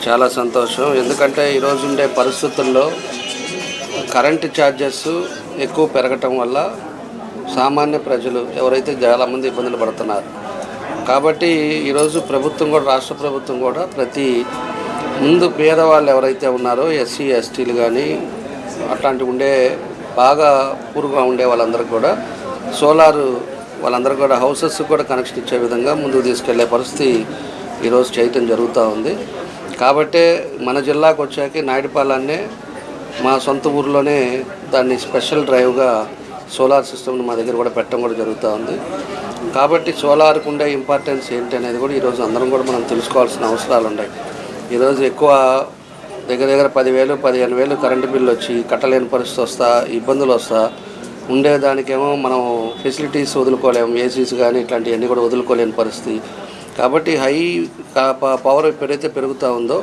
చాలా సంతోషం. ఎందుకంటే ఈరోజు ఉండే పరిస్థితుల్లో కరెంటు ఛార్జెస్ ఎక్కువ పెరగటం వల్ల సామాన్య ప్రజలు ఎవరైతే చాలామంది ఇబ్బందులు పడుతున్నారు. కాబట్టి ఈరోజు ప్రభుత్వం కూడా, రాష్ట్ర ప్రభుత్వం కూడా ముందు పేదవాళ్ళు ఎవరైతే ఉన్నారో ఎస్సీ ఎస్టీలు కానీ అట్లాంటి బాగా పూర్గా ఉండే వాళ్ళందరికీ కూడా సోలారు వాళ్ళందరికీ కూడా హౌసెస్ కూడా కనెక్షన్ ఇచ్చే విధంగా ముందుకు తీసుకెళ్లే పరిస్థితి ఈరోజు చేయటం జరుగుతూ ఉంది. కాబట్టి మన జిల్లాకు వచ్చాక నాయుడుపాలెన్నే మా సొంత ఊరిలోనే దాన్ని స్పెషల్ డ్రైవ్గా సోలార్ సిస్టమ్ని మా దగ్గర కూడా పెట్టడం కూడా జరుగుతూ ఉంది. కాబట్టి సోలార్కు ఉండే ఇంపార్టెన్స్ ఏంటి అనేది కూడా ఈరోజు అందరం కూడా మనం తెలుసుకోవాల్సిన అవసరాలు ఉన్నాయి. ఈరోజు ఎక్కువ దగ్గర 10,000 15,000 కరెంటు బిల్లు వచ్చి కట్టలేని పరిస్థితి ఇబ్బందులు ఉండేదానికేమో మనం ఫెసిలిటీస్ వదులుకోలేము, ఏసీస్ కానీ ఇట్లాంటివన్నీ కూడా వదులుకోలేని పరిస్థితి. కాబట్టి హై పవర్ ఎప్పుడైతే పెరుగుతూ ఉందో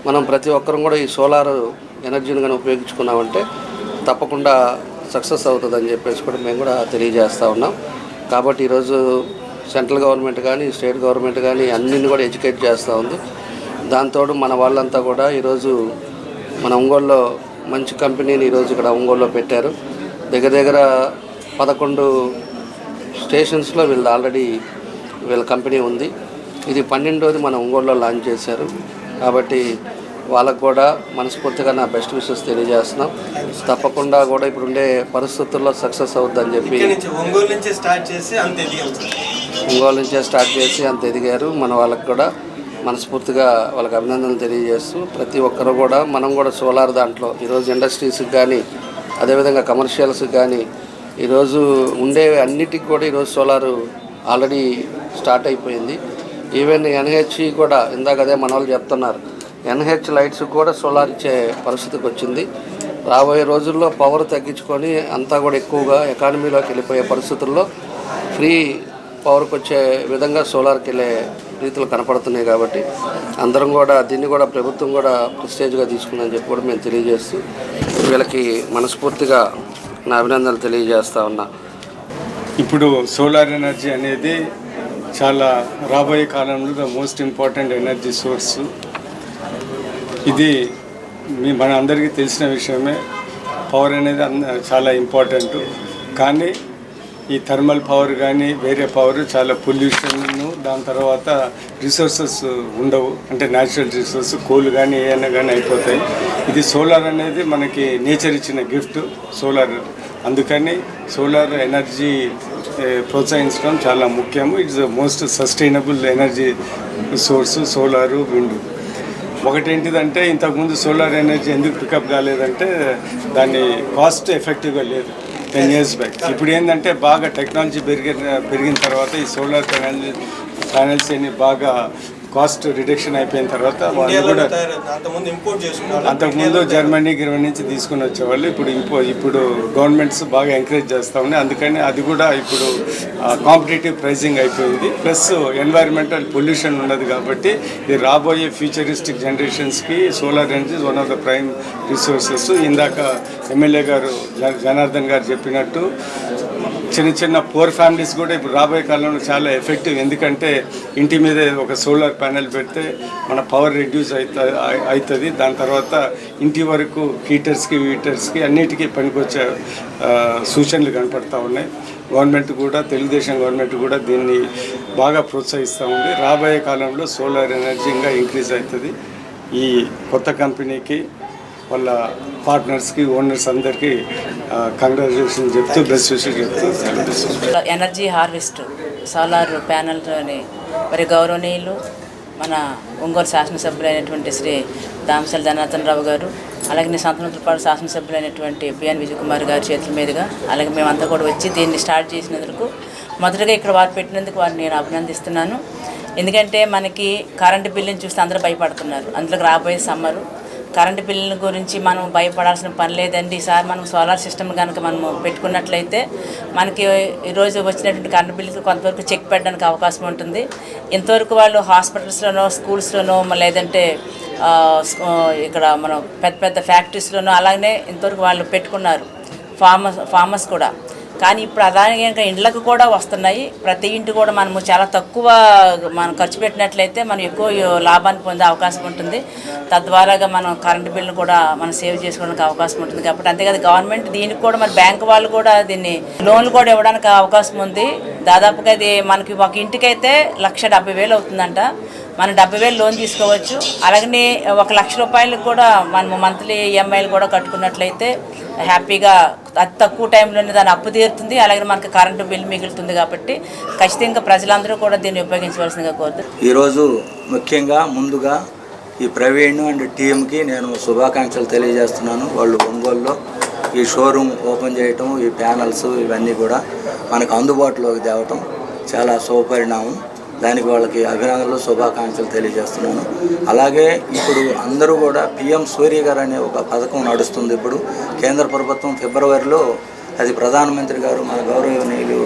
మనం ప్రతి ఒక్కరం కూడా ఈ సోలార్ ఎనర్జీని కానీ ఉపయోగించుకున్నామంటే తప్పకుండా సక్సెస్ అవుతుందని చెప్పేసి కూడా మేము కూడా తెలియజేస్తూ ఉన్నాం. కాబట్టి ఈరోజు సెంట్రల్ గవర్నమెంట్ కానీ స్టేట్ గవర్నమెంట్ కానీ అన్నింటిని కూడా ఎడ్యుకేట్ చేస్తూ ఉంది. దాంతో మన వాళ్ళంతా కూడా ఈరోజు మన ఒంగోలులో మంచి కంపెనీని ఈరోజు ఇక్కడ ఒంగోలులో పెట్టారు. దగ్గర 11 స్టేషన్స్లో వీళ్ళ కంపెనీ ఉంది. ఇది 12వది మన ఒంగోలులో లాంచ్ చేశారు. కాబట్టి వాళ్ళకు కూడా మనస్ఫూర్తిగా నా బెస్ట్ విషెస్ తెలియజేస్తున్నాం. తప్పకుండా కూడా ఇప్పుడు ఉండే పరిస్థితుల్లో సక్సెస్ అవుతుందని చెప్పి ఒంగోలు నుంచే స్టార్ట్ చేసి అంత ఎదిగారు. మన వాళ్ళకి కూడా మనస్ఫూర్తిగా వాళ్ళకి అభినందనలు తెలియజేస్తూ ప్రతి ఒక్కరు కూడా మనం కూడా సోలార్ దాంట్లో ఈరోజు ఇండస్ట్రీస్కి కానీ అదేవిధంగా కమర్షియల్స్కి కానీ ఈరోజు అన్నిటికి కూడా ఈరోజు సోలారు ఆల్రెడీ స్టార్ట్ అయిపోయింది. ఈవెన్ ఎన్హెచ్ కూడా ఇందాకదే మన వాళ్ళు చెప్తున్నారు, ఎన్హెచ్ లైట్స్ కూడా సోలార్ ఇచ్చే పరిస్థితికి వచ్చింది. రాబోయే రోజుల్లో పవర్ తగ్గించుకొని అంతా కూడా ఎక్కువగా ఎకానమీలోకి వెళ్ళిపోయే పరిస్థితుల్లో ఫ్రీ పవర్కి వచ్చే విధంగా సోలార్కి వెళ్ళే రీతులు కనపడుతున్నాయి. కాబట్టి అందరం కూడా దీన్ని కూడా ప్రభుత్వం కూడా ప్రెస్టేజ్గా తీసుకుందని చెప్పి కూడా మేము తెలియజేస్తూ వీళ్ళకి మనస్ఫూర్తిగా నా అభినందనలు తెలియజేస్తూ ఉన్నా. ఇప్పుడు సోలార్ ఎనర్జీ అనేది చాలా రాబోయే కాలంలో the most important energy source. ఇది మన అందరికీ తెలిసిన విషయమే. పవర్ అనేది చాలా ఇంపార్టెంట్. కానీ ఈ థర్మల్ పవర్ కానీ వేరే పవర్ చాలా పొల్యూషన్ను, దాని తర్వాత రిసోర్సెస్ ఉండవు. అంటే న్యాచురల్ రిసోర్స్ కోల్ కానీ ఏమైనా కానీ అయిపోతాయి. ఇది సోలార్ అనేది మనకి నేచర్ ఇచ్చిన గిఫ్ట్ సోలార్. అందుకని సోలార్ ఎనర్జీ ప్రోత్సహించడం చాలా ముఖ్యము. It's most sustainable energy source solar, wind. ఒకటేంటిదంటే ఇంతకుముందు సోలార్ ఎనర్జీ ఎందుకు పికప్ కాలేదంటే దాన్ని కాస్ట్ ఎఫెక్టివ్గా లేదు 10 years బ్యాక్. ఇప్పుడు ఏంటంటే బాగా టెక్నాలజీ పెరిగిన తర్వాత ఈ సోలార్ ప్యానెల్స్ అన్ని బాగా కాస్ట్ రిడక్షన్ అయిపోయిన తర్వాత వాళ్ళు కూడా అంతకుముందు జర్మనీ నుంచి తీసుకుని వచ్చేవాళ్ళు. ఇప్పుడు గవర్నమెంట్స్ బాగా ఎంకరేజ్ చేస్తూ ఉన్నాయి. అందుకని అది కూడా ఇప్పుడు కాంపిటేటివ్ ప్రైజింగ్ అయిపోయింది. ప్లస్ ఎన్వైరన్మెంటల్ పొల్యూషన్ ఉండదు. కాబట్టి ఇది రాబోయే ఫ్యూచరిస్టిక్ జనరేషన్స్కి solar energy one of the prime resources. ఇందాక ఎమ్మెల్యే గారు జనార్దన్ గారు చెప్పినట్టు చిన్న పూర్ ఫ్యామిలీస్ కూడా ఇప్పుడు రాబోయే కాలంలో చాలా ఎఫెక్టివ్. ఎందుకంటే ఇంటి మీద ఒక సోలార్ ప్యానెల్ పెడితే మన పవర్ రెడ్యూస్ అవుతుంది. దాని తర్వాత ఇంటి వరకు హీటర్స్కి అన్నిటికీ పనికొచ్చే సూచనలు కనపడతా ఉన్నాయి. గవర్నమెంట్ కూడా, తెలుగుదేశం గవర్నమెంట్ కూడా దీన్ని బాగా ప్రోత్సహిస్తూ ఉంది. రాబోయే కాలంలో సోలార్ ఎనర్జీ ఇంకా ఇంక్రీజ్ అవుతుంది. ఈ కొత్త కంపెనీకి వాళ్ళ పార్ట్నర్స్కి, ఓనర్స్ అందరికీ కంగ్రాచులేషన్ చెప్తూ బెస్ట్ విషయం చెప్తూ ఎనర్జీ హార్వెస్ట్ సోలార్ ప్యానెల్తోని మరి గౌరవనీయులు మన ఒంగోలు శాసనసభ్యులైనటువంటి శ్రీ దామచల జనార్దన్ రావు గారు, అలాగే సంతనూతలపాడు శాసనసభ్యులైనటువంటి బిఎన్ విజయ్ కుమార్ గారి చేతుల మీదుగా, అలాగే మేమంతా కూడా వచ్చి దీన్ని స్టార్ట్ చేసినందుకు మొదటగా ఇక్కడ వారు పెట్టినందుకు వారిని నేను అభినందిస్తున్నాను. ఎందుకంటే మనకి కరెంటు బిల్లుని చూస్తే అందరూ భయపడుతున్నారు. అందులోకి రాబోయే సమ్మరు కరెంటు బిల్లుల గురించి మనం భయపడాల్సిన పని లేదండి. ఈసారి మనం సోలార్ సిస్టమ్ కనుక మనము పెట్టుకున్నట్లయితే మనకి ఈరోజు వచ్చినటువంటి కరెంటు బిల్లుకి కొంతవరకు చెక్ పెట్టడానికి అవకాశం ఉంటుంది. ఇంతవరకు వాళ్ళు హాస్పిటల్స్లోనో, స్కూల్స్లోనో, లేదంటే ఇక్కడ మనం పెద్ద ఫ్యాక్టరీస్లోనో అలాగనే ఇంతవరకు వాళ్ళు పెట్టుకున్నారు, ఫార్మర్స్ కూడా. కానీ ఇప్పుడు అలాగే ఇంకా ఇండ్లకు కూడా వస్తున్నాయి. ప్రతి ఇంటి కూడా మనము చాలా తక్కువ మనం ఖర్చు పెట్టినట్లయితే మనం ఎక్కువ లాభాన్ని పొందే అవకాశం ఉంటుంది. తద్వారాగా మనం కరెంటు బిల్లు కూడా మనం సేవ్ చేసుకోవడానికి అవకాశం ఉంటుంది. కాబట్టి అంతేకాదు గవర్నమెంట్ దీనికి కూడా మరి బ్యాంకు వాళ్ళు కూడా దీన్ని లోన్లు కూడా ఇవ్వడానికి అవకాశం ఉంది. దాదాపుగా అది మనకి ఒక ఇంటికైతే 1,70,000 అవుతుందంట. మనం 70,000 లోన్ తీసుకోవచ్చు. అలాగనే 1,00,000 రూపాయలకు కూడా మనం మంత్లీ ఈఎంఐలు కూడా కట్టుకున్నట్లయితే హ్యాపీగా అతి తక్కువ టైంలోనే దాని అప్పు తీరుతుంది. అలాగే మనకి కరెంటు బిల్ మిగులుతుంది. కాబట్టి ఖచ్చితంగా ప్రజలందరూ కూడా దీన్ని ఉపయోగించవలసిందిగా కోరుతుంది. ఈరోజు ముఖ్యంగా ముందుగా ఈ ప్రవీణ్ అండ్ టీంకి నేను శుభాకాంక్షలు తెలియజేస్తున్నాను. వాళ్ళు ఒంగోలులో ఈ షోరూమ్ ఓపెన్ చేయటం, ఈ ప్యానల్స్ ఇవన్నీ కూడా మనకు అందుబాటులోకి తేవటం చాలా శుభపరిణామం. దానికి వాళ్ళకి అభినందనలు, శుభాకాంక్షలు తెలియజేస్తున్నాను. అలాగే ఇప్పుడు అందరూ కూడా పిఎం సూర్య గారు అనే ఒక పథకం నడుస్తుంది. ఇప్పుడు కేంద్ర ప్రభుత్వం ఫిబ్రవరిలో అది ప్రధానమంత్రి గారు మన గౌరవనీయులు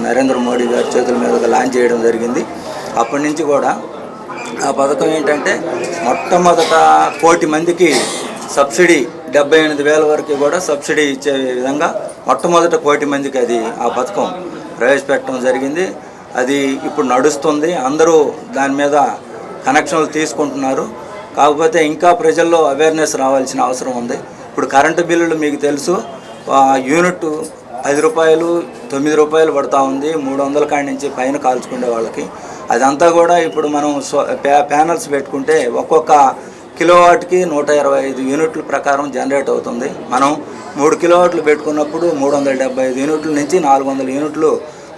నరేంద్ర మోడీ గారి చేతుల మీదుగా లాంచ్ చేయడం జరిగింది. అప్పటి నుంచి కూడా ఆ పథకం ఏంటంటే మొట్టమొదట 1 కోటి మందికి సబ్సిడీ 78,000 వరకు కూడా సబ్సిడీ ఇచ్చే విధంగా మొట్టమొదట 1 కోటి మందికి అది ఆ పథకం ప్రవేశపెట్టడం జరిగింది. అది ఇప్పుడు నడుస్తుంది. అందరూ దాని మీద కనెక్షన్లు తీసుకుంటున్నారు. కాకపోతే ఇంకా ప్రజల్లో అవేర్నెస్ రావాల్సిన అవసరం ఉంది. ఇప్పుడు కరెంటు బిల్లులు మీకు తెలుసు, యూనిట్ 10 రూపాయలు 9 రూపాయలు పడుతూ ఉంది. 300 కాడి నుంచి పైన కాల్చుకునే వాళ్ళకి అదంతా కూడా ఇప్పుడు మనం ప్యానల్స్ పెట్టుకుంటే ఒక్కొక్క కిలోవాట్కి 125 యూనిట్ల ప్రకారం జనరేట్ అవుతుంది. మనం 3 కిలోవాట్లు పెట్టుకున్నప్పుడు 375 యూనిట్ల నుంచి 400 యూనిట్లు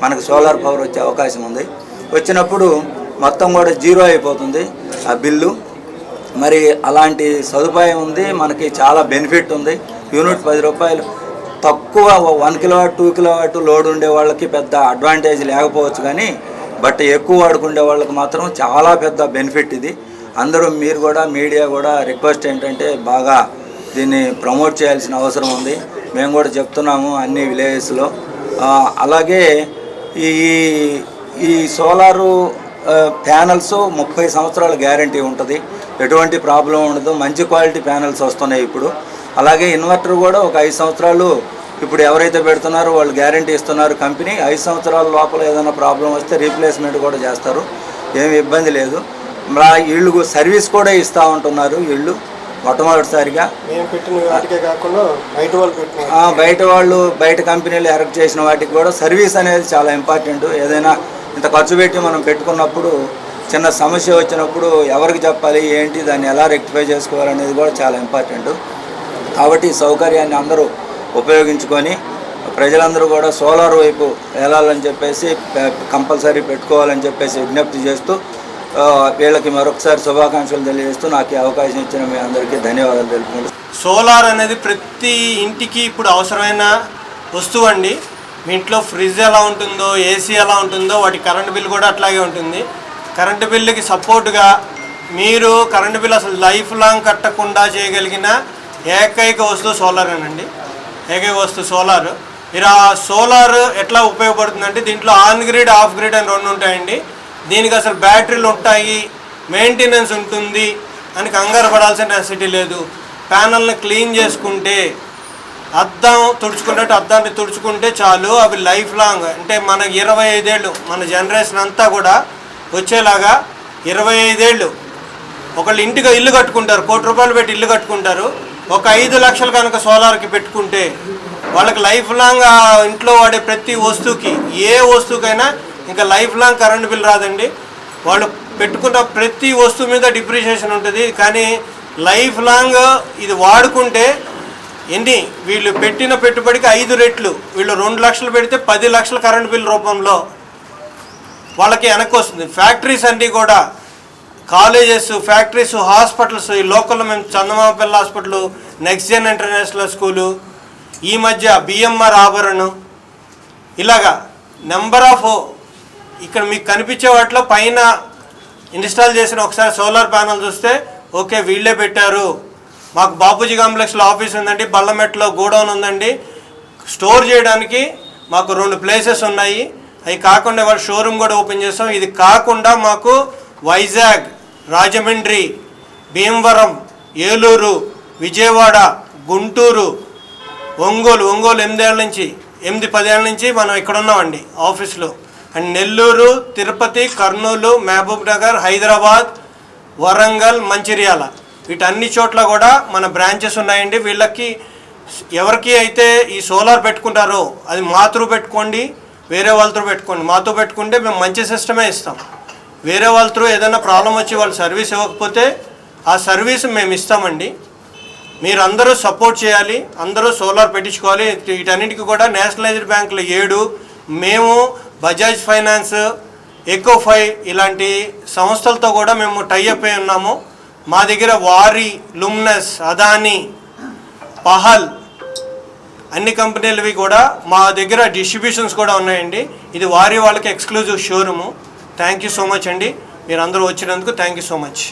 మనకు సోలార్ పవర్ వచ్చే అవకాశం ఉంది. వచ్చినప్పుడు మొత్తం కూడా జీరో అయిపోతుంది ఆ బిల్లు. మరి అలాంటి సదుపాయం ఉంది, మనకి చాలా బెనిఫిట్ ఉంది. యూనిట్ 10 రూపాయలు తక్కువ 1 కిలోవాట్ 2 కిలోవాట్ లోడ్ ఉండే వాళ్ళకి పెద్ద అడ్వాంటేజ్ లేకపోవచ్చు, కానీ బట్ ఎక్కువ వాడుకునే వాళ్ళకి మాత్రం చాలా పెద్ద బెనిఫిట్ ఇది. అందరూ మీరు కూడా మీడియా కూడా రిక్వెస్ట్ ఏంటంటే బాగా దీన్ని ప్రమోట్ చేయాల్సిన అవసరం ఉంది. మేము కూడా చెప్తున్నాము అన్ని విలేజెస్లో. అలాగే ఈ సోలారు ప్యానల్స్ 30 సంవత్సరాల గ్యారంటీ ఉంటుంది, ఎటువంటి ప్రాబ్లం ఉండదు. మంచి క్వాలిటీ ప్యానల్స్ వస్తున్నాయి ఇప్పుడు. అలాగే ఇన్వర్టర్ కూడా ఒక 5 సంవత్సరాలు ఇప్పుడు ఎవరైతే పెడుతున్నారో వాళ్ళు గ్యారంటీ ఇస్తున్నారు కంపెనీ. 5 సంవత్సరాల లోపల ఏదైనా ప్రాబ్లం వస్తే రీప్లేస్మెంట్ కూడా చేస్తారు, ఏమి ఇబ్బంది లేదు. మా ఇళ్ళు సర్వీస్ కూడా ఇస్తూ ఉంటున్నారు. ఇళ్ళు మొట్టమొదటిసారిగా బయట వాళ్ళు బయట కంపెనీలు ఎరెక్ట్ చేసిన వాటికి కూడా సర్వీస్ అనేది చాలా ఇంపార్టెంట్. ఏదైనా ఇంత ఖర్చు పెట్టి మనం పెట్టుకున్నప్పుడు చిన్న సమస్య వచ్చినప్పుడు ఎవరికి చెప్పాలి, ఏంటి, దాన్ని ఎలా రెక్టిఫై చేసుకోవాలనేది కూడా చాలా ఇంపార్టెంట్. కాబట్టి ఈ సౌకర్యాన్ని అందరూ ఉపయోగించుకొని ప్రజలందరూ కూడా సోలార్ వైపు వెళ్ళాలని చెప్పేసి కంపల్సరీ పెట్టుకోవాలని చెప్పేసి విజ్ఞప్తి చేస్తూ వీళ్ళకి మరొకసారి శుభాకాంక్షలు తెలియజేస్తూ నాకు ఈ అవకాశం ఇచ్చిన మీ అందరికీ ధన్యవాదాలు తెలుపుకుంటున్నాను. సోలార్ అనేది ప్రతి ఇంటికి ఇప్పుడు అవసరమైన వస్తువు అండి. మీ ఇంట్లో ఫ్రిడ్జ్ ఎలా ఉంటుందో, ఏసీ ఎలా ఉంటుందో, వాటి కరెంటు బిల్ కూడా అట్లాగే ఉంటుంది. కరెంటు బిల్లుకి సపోర్టుగా మీరు కరెంటు బిల్ అసలు లైఫ్ లాంగ్ కట్టకుండా చేయగలిగిన ఏకైక వస్తువు సోలారేనండి. ఏకైక వస్తువు సోలార్. మీరు ఆ సోలార్ ఎట్లా ఉపయోగపడుతుందంటే దీంట్లో ఆన్ గ్రిడ్, ఆఫ్ గ్రిడ్ అని 2 ఉంటాయండి. దీనికి అసలు బ్యాటరీలు ఉంటాయి, మెయింటెనెన్స్ ఉంటుంది అని కంగారు పడాల్సిన నెసెసిటీ లేదు. ప్యానల్ని క్లీన్ చేసుకుంటే అద్దం తుడుచుకున్నట్టు అద్దాన్ని తుడుచుకుంటే చాలు. అవి లైఫ్ లాంగ్ అంటే మనకు 25 ఏళ్ళు, మన జనరేషన్ అంతా కూడా వచ్చేలాగా 25 ఏళ్ళు. ఒకళ్ళు ఇంటికి ఇల్లు కట్టుకుంటారు, 1 కోటి రూపాయలు పెట్టి ఇల్లు కట్టుకుంటారు. ఒక 5 లక్షలు కనుక సోలార్కి పెట్టుకుంటే వాళ్ళకి లైఫ్ లాంగ్ ఆ ఇంట్లో వాడే ప్రతి వస్తువుకి, ఏ వస్తువుకైనా ఇంకా లైఫ్ లాంగ్ కరెంట్ బిల్ రాదండి. వాళ్ళు పెట్టుకున్న ప్రతి వస్తువు మీద డిప్రిషియేషన్ ఉంటుంది, కానీ లైఫ్ లాంగ్ ఇది వాడుకుంటే వీళ్ళు పెట్టిన పెట్టుబడికి 5 రెట్లు. వీళ్ళు 2 లక్షలు పెడితే 10 లక్షల కరెంట్ బిల్ రూపంలో వాళ్ళకి వెనక్కి వస్తుంది. ఫ్యాక్టరీస్ అన్నీ కూడా, కాలేజెస్, ఫ్యాక్టరీస్, హాస్పిటల్స్, ఈ లోకల్లో మేము Chandamapalli hospital, next gen international school, ఈ మధ్య బిఎంఆర్ ఆభరణం, ఇలాగా నెంబర్ ఆఫ్ ఇక్కడ మీకు కనిపించే వాటిలో పైన ఇన్స్టాల్ చేసిన ఒకసారి సోలార్ ప్యానల్ చూస్తే ఓకే వీళ్ళే పెట్టారు. మాకు బాపూజీ కాంప్లెక్స్లో ఆఫీస్ ఉందండి, బల్లమెట్లో గోడౌన్ ఉందండి, స్టోర్ చేయడానికి మాకు 2 ప్లేసెస్ ఉన్నాయి. అవి కాకుండా వాళ్ళ షోరూమ్ కూడా ఓపెన్ చేస్తాం. ఇది కాకుండా మాకు వైజాగ్, రాజమండ్రి, భీమవరం, ఏలూరు, విజయవాడ, గుంటూరు, ఒంగోలు 8 ఏళ్ళ నుంచి 8-10 ఏళ్ళ నుంచి మనం ఇక్కడ ఉన్నామండి ఆఫీస్లో. అండ్ నెల్లూరు, తిరుపతి, కర్నూలు, మహబూబ్ నగర్, హైదరాబాద్, వరంగల్, మంచిర్యాల వీటన్ని చోట్ల కూడా మన బ్రాంచెస్ ఉన్నాయండి. వీళ్ళకి ఎవరికి అయితే ఈ సోలార్ పెట్టుకుంటారో అది మా త్రూ పెట్టుకోండి, వేరే వాళ్ళ త్రూ పెట్టుకోండి. మాతో పెట్టుకుంటే మేము మంచి సిస్టమే ఇస్తాం. వేరే వాళ్ళ త్రూ ఏదైనా ప్రాబ్లం వచ్చి వాళ్ళు సర్వీస్ ఇవ్వకపోతే ఆ సర్వీస్ మేము ఇస్తామండి. మీరు అందరూ సపోర్ట్ చేయాలి, అందరూ సోలార్ పెట్టించుకోవాలి. వీటన్నిటికీ కూడా నేషనలైజ్డ్ బ్యాంకులు 7, మేము బజాజ్ ఫైనాన్స్, ఎకోఫై ఇలాంటి సంస్థలతో కూడా మేము టైఅప్ అయి ఉన్నాము. మా దగ్గర వారి, లుమ్నస్, అదానీ, పహల్ అన్ని కంపెనీలవి కూడా మా దగ్గర డిస్ట్రిబ్యూషన్స్ కూడా ఉన్నాయండి. ఇది వారి వాళ్ళకి exclusive showroom. Thank you so much అండి, మీరు అందరూ వచ్చినందుకు థ్యాంక్ యూ సో మచ్.